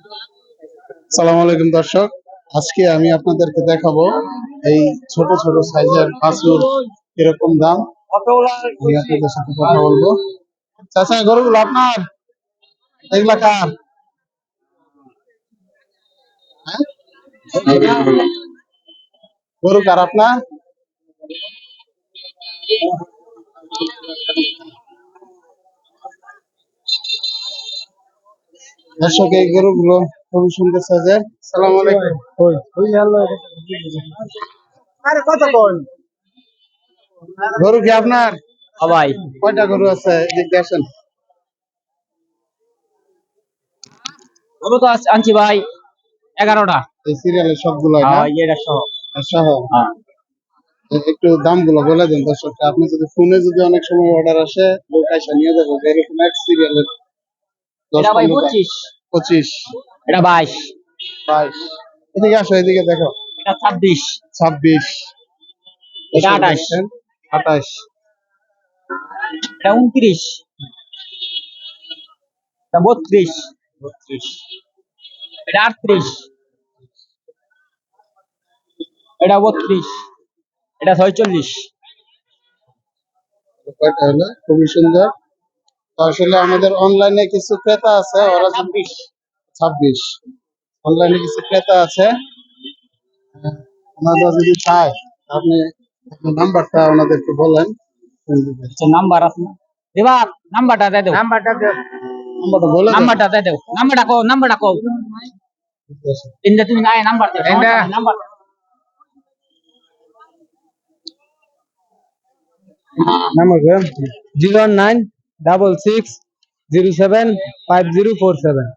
আসসালামু আলাইকুম দর্শক, আজকে আমি আপনাদেরকে দেখাবো এই ছোট ছোট সাইজের বাছুর কিরকম দাম। আমি আপনাদের সাথে কথা বলবো। চাচা, গরুগুলো আপনার? এগুলা কার? হ্যাঁ? গরু কার আপনার? দর্শক, এই গরুগুলো খুবই সুন্দর সাইজের। আসসালামু আলাইকুম। গরু কি আপনার? ভাই, কয়টা গরু আছে? এদিকে আসেন। গরু তো আনছি ভাই 11টা। এই সিরিয়ালের সবগুলো না? এটা সহ। সহ। হ্যাঁ। একটু দামগুলো বলে দেন দর্শককে। আপনি যদি ফোনে যদি অনেক সময় অর্ডার আসে, লোক আইসা নিয়ে যাবে, এরকম এক সিরিয়ালের এটা ভাই 10-15টা। 25, 25, এটা 22, 22। এদিকে আসো, এদিকে দেখো। এটা 26, 26, এটা 28, দেখছেন, 28, এটা 29, এটা 32, 32। এটা 38, এটা 32, এটা 46। কয়টা হলো? খুবই সুন্দর। তো আসলে আমাদের অনলাইনে কিছু ক্রেতা আছে, ওরা 26। 26, অনলাইনে কিছু ক্রেতা আছে। ওনারা যদি চায়, আপনি আপনার নাম্বারটা ওনাদেরকে বলেন। আচ্ছা, নাম্বার আছে না? দেবা, নাম্বারটা দে দাও। নাম্বারটা বলে দেন। নাম্বারটা দে দাও। নাম্বারটা কও। তিনটা তুমি নাই নাম্বার দে। নাম্বার। নাম্বার 01966075047।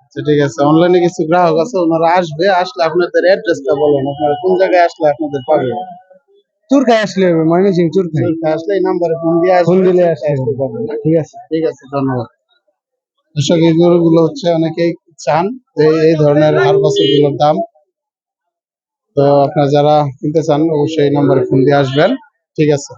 আচ্ছা, ঠিক আছে। অনলাইনে কিছু গ্রাহক আছে, ওনারা আসবে, আসলে আপনাদের অ্যাড্রেসটা বলেন, আপনারা কোন জায়গায় আসলে আপনাদের পাবে। চুরখায় আসলে হবে, ময়মনসিং চুরখায়। চুরখায় আসলে এই নাম্বারে ফোন দিয়ে আসবে, ফোন দিলে আসতে পারবেন না? ঠিক আছে, ঠিক আছে, ধন্যবাদ। দর্শক, এই গরুগুলো হচ্ছে অনেকেই চান যে এই ধরনের হার বাছুরগুলোর দাম। তো আপনারা যারা কিনতে চান, অবশ্যই এই নাম্বারে ফোন দিয়ে আসবেন। ঠিক আছে।